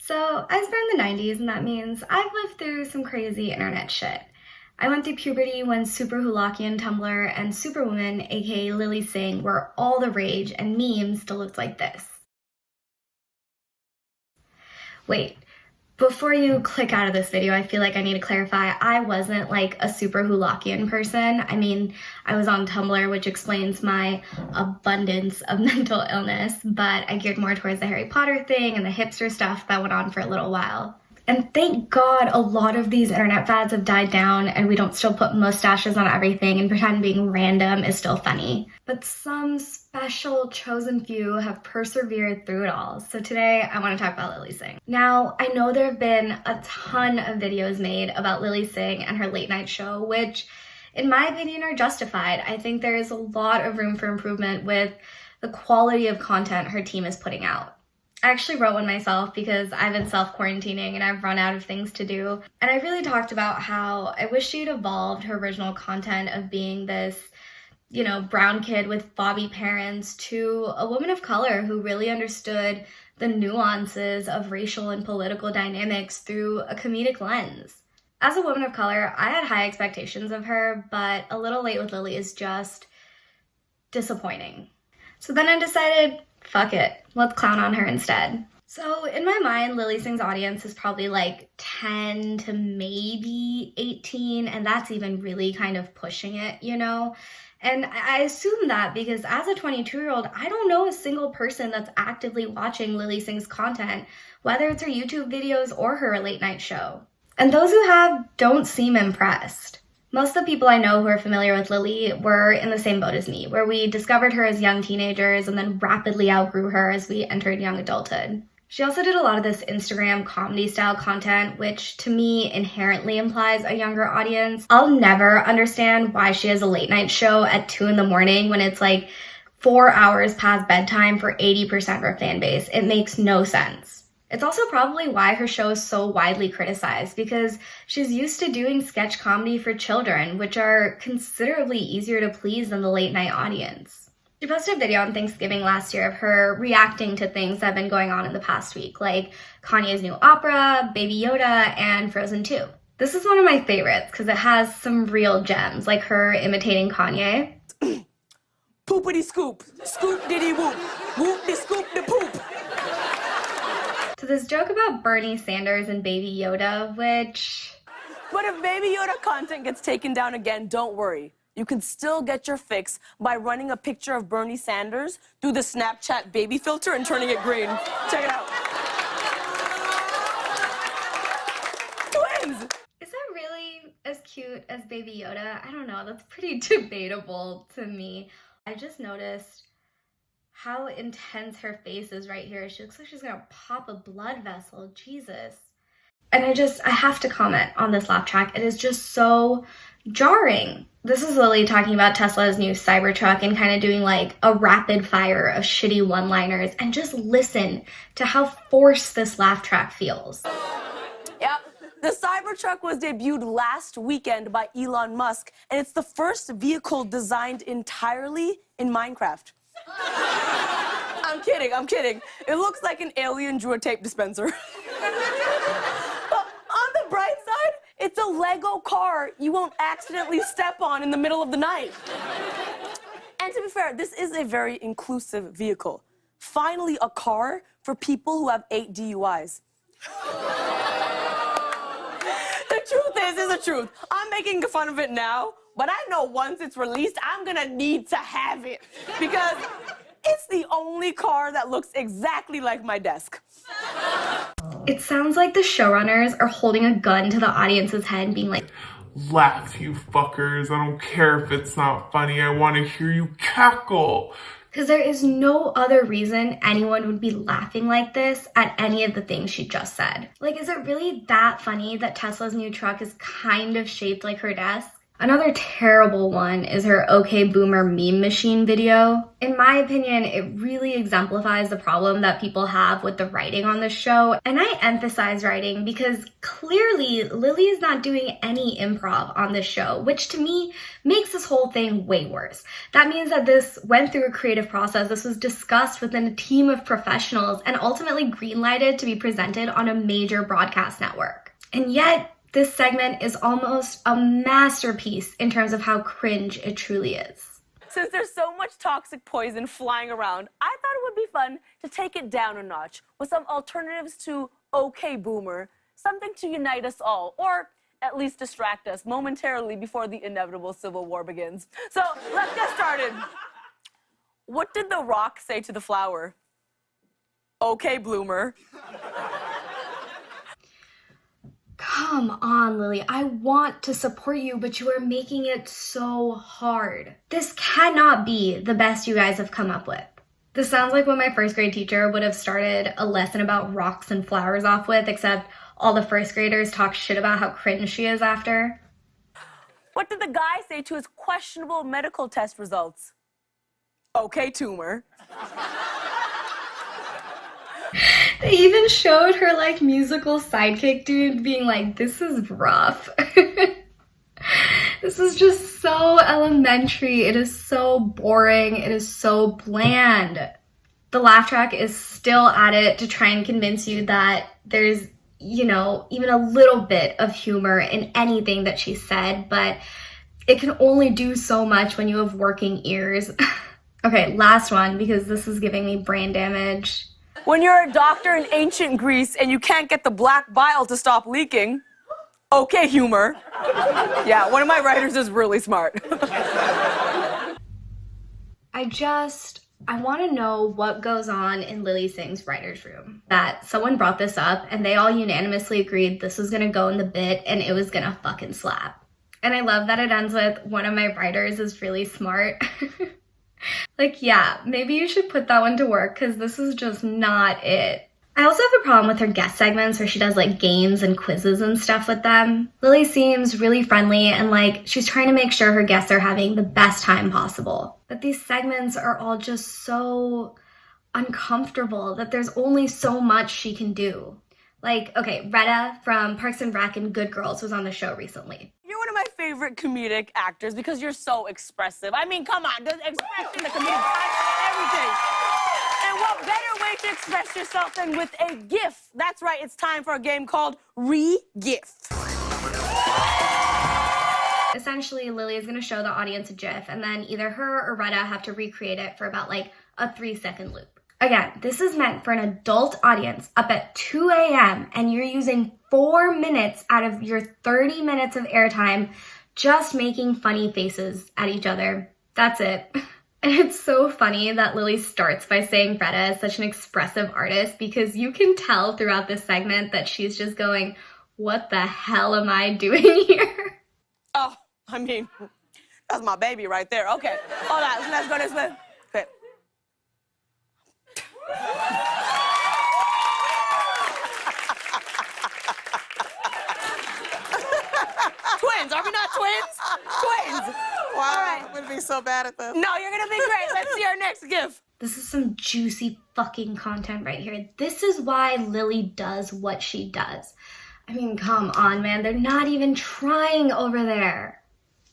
So I was born in the 90s, and that means I've lived through some crazy internet shit. I went through puberty when Super Hulakian Tumblr and Superwoman, aka Lilly Singh, were all the rage, and memes still looked like this. Wait, before you click out of this video, I feel like I need to clarify, I wasn't like a super Hulakian person. I mean, I was on Tumblr, which explains my abundance of mental illness, but I geared more towards the Harry Potter thing and the hipster stuff that went on for a little while. And thank God a lot of these internet fads have died down and we don't still put mustaches on everything and pretend being random is still funny. But some special chosen few have persevered through it all. So today I want to talk about Lilly Singh. Now, I know there have been a ton of videos made about Lilly Singh and her late night show, which in my opinion are justified. I think there is a lot of room for improvement with the quality of content her team is putting out. I actually wrote one myself because I've been self-quarantining and I've run out of things to do. And I really talked about how I wish she'd evolved her original content of being this, brown kid with bobby parents to a woman of color who really understood the nuances of racial and political dynamics through a comedic lens. As a woman of color, I had high expectations of her, but A Little Late with Lilly is just disappointing. So then I decided, fuck it, let's clown on her instead. So in my mind, Lilly Singh's audience is probably like 10 to maybe 18, and that's even really kind of pushing it, And I assume that because as a 22-year-old, I don't know a single person that's actively watching Lilly Singh's content, whether it's her YouTube videos or her late night show. And those who have don't seem impressed. Most of the people I know who are familiar with Lilly were in the same boat as me, where we discovered her as young teenagers and then rapidly outgrew her as we entered young adulthood. She also did a lot of this Instagram comedy style content, which to me inherently implies a younger audience. I'll never understand why she has a late night show at 2 in the morning when it's like 4 hours past bedtime for 80% of her fan base. It makes no sense. It's also probably why her show is so widely criticized, because she's used to doing sketch comedy for children, which are considerably easier to please than the late night audience. She posted a video on Thanksgiving last year of her reacting to things that have been going on in the past week, like Kanye's new opera, Baby Yoda, and Frozen 2. This is one of my favorites because it has some real gems, like her imitating Kanye. Poopity scoop, scoop diddy whoop, whoop de scoop de poop. To this joke about Bernie Sanders and Baby Yoda, which... But if Baby Yoda content gets taken down again, don't worry. You can still get your fix by running a picture of Bernie Sanders through the Snapchat baby filter and turning it green. Check it out. Twins! Is that really as cute as Baby Yoda? I don't know, that's pretty debatable to me. I just noticed how intense her face is right here. She looks like she's gonna pop a blood vessel, Jesus. And I have to comment on this laugh track. It is just so jarring. This is Lilly talking about Tesla's new Cybertruck and kind of doing like a rapid fire of shitty one-liners, and just listen to how forced this laugh track feels. Yep. The Cybertruck was debuted last weekend by Elon Musk, and it's the first vehicle designed entirely in Minecraft. I'm kidding. It looks like an alien drew a tape dispenser. But on the bright side, it's a Lego car you won't accidentally step on in the middle of the night. And to be fair, this is a very inclusive vehicle. Finally, a car for people who have 8 DUIs. The truth is the truth. I'm making fun of it now, but I know once it's released, I'm gonna need to have it. Because it's the only car that looks exactly like my desk. It sounds like the showrunners are holding a gun to the audience's head being like, laugh, you fuckers. I don't care if it's not funny. I want to hear you cackle. because there is no other reason anyone would be laughing like this at any of the things she just said. Like, is it really that funny that Tesla's new truck is kind of shaped like her desk? Another terrible one is her OK Boomer meme machine video. In my opinion, it really exemplifies the problem that people have with the writing on this show. And I emphasize writing because clearly Lily is not doing any improv on this show, which to me makes this whole thing way worse. That means that this went through a creative process. This was discussed within a team of professionals and ultimately greenlighted to be presented on a major broadcast network. And yet, this segment is almost a masterpiece in terms of how cringe it truly is. Since there's so much toxic poison flying around, I thought it would be fun to take it down a notch with some alternatives to OK Boomer, something to unite us all, or at least distract us momentarily before the inevitable civil war begins. So let's get started. What did the rock say to the flower? OK Bloomer. Come on, Lily. I want to support you, but you are making it so hard. This cannot be the best you guys have come up with. This sounds like what my first grade teacher would have started a lesson about rocks and flowers off with, except all the first graders talk shit about how cringe she is after. What did the guy say to his questionable medical test results? OK tumor. They even showed her like musical sidekick dude being like, this is rough. This is just so elementary. It is so boring. It is so bland. The laugh track is still at it to try and convince you that there's, even a little bit of humor in anything that she said, but it can only do so much when you have working ears. Okay, last one, because this is giving me brain damage. When you're a doctor in ancient Greece and you can't get the black bile to stop leaking, OK humor. Yeah, one of my writers is really smart. I want to know what goes on in Lilly Singh's writer's room. That someone brought this up and they all unanimously agreed this was gonna go in the bit and it was gonna fucking slap. And I love that it ends with one of my writers is really smart. Like, yeah, maybe you should put that one to work because this is just not it. I also have a problem with her guest segments where she does like games and quizzes and stuff with them. Lily seems really friendly and like she's trying to make sure her guests are having the best time possible. But these segments are all just so uncomfortable that there's only so much she can do. Like, okay, Retta from Parks and Rec and Good Girls was on the show recently. You're one of my favorite comedic actors because you're so expressive. I mean, come on, the expression, the comedic everything. And what better way to express yourself than with a GIF? That's right, it's time for a game called Re-GIF. Essentially, Lily is going to show the audience a GIF, and then either her or Retta have to recreate it for about like a 3-second loop. Again, this is meant for an adult audience up at 2 a.m. and you're using 4 minutes out of your 30 minutes of airtime just making funny faces at each other. That's it. And it's so funny that Lily starts by saying Retta is such an expressive artist because you can tell throughout this segment that she's just going, what the hell am I doing here? Oh, I mean, that's my baby right there. Okay, hold on, let's go this way. Okay. Twins, are we not twins? Twins. Wow, All right. I'm gonna be so bad at this. No, you're gonna be great. Let's see our next GIF. This is some juicy fucking content right here. This is why Lily does what she does. I mean, come on, man. They're not even trying over there.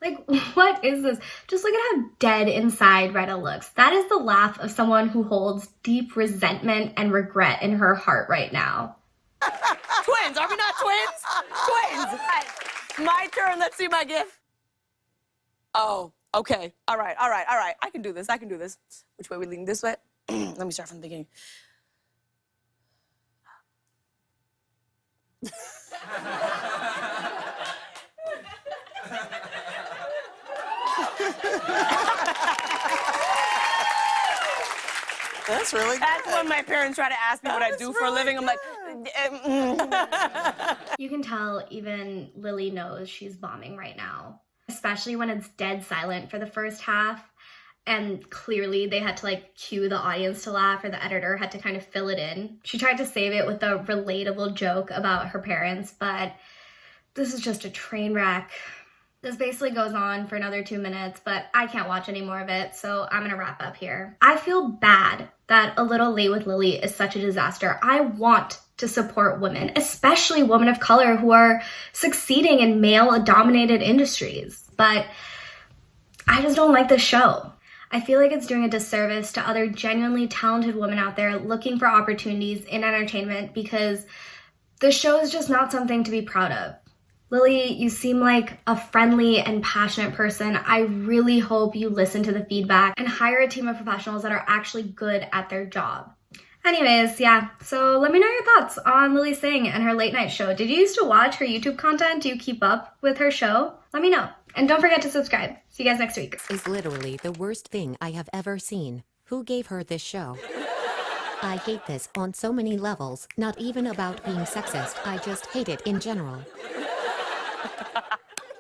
Like, what is this? Just look at how dead inside Retta looks. That is the laugh of someone who holds deep resentment and regret in her heart right now. Twins, are we not twins? Twins. All right, my turn. Let's see my GIF. Oh, okay. All right. I can do this. Which way we lean? This way? Let me start from the beginning. That's really good. That's when my parents try to ask me what I do for a living. I'm like, You can tell even Lily knows she's bombing right now, especially when it's dead silent for the first half. And clearly they had to like cue the audience to laugh, or the editor had to kind of fill it in. She tried to save it with a relatable joke about her parents, but this is just a train wreck. This basically goes on for another 2 minutes, but I can't watch any more of it, so I'm gonna wrap up here. I feel bad that A Little Late with Lilly is such a disaster. I want to support women, especially women of color who are succeeding in male-dominated industries. But I just don't like this show. I feel like it's doing a disservice to other genuinely talented women out there looking for opportunities in entertainment because the show is just not something to be proud of. Lilly, you seem like a friendly and passionate person. I really hope you listen to the feedback and hire a team of professionals that are actually good at their job. Anyways, yeah, so let me know your thoughts on Lilly Singh and her late night show. Did you used to watch her YouTube content? Do you keep up with her show? Let me know. And don't forget to subscribe. See you guys next week. Is literally the worst thing I have ever seen. Who gave her this show? I hate this on so many levels, not even about being sexist, I just hate it in general.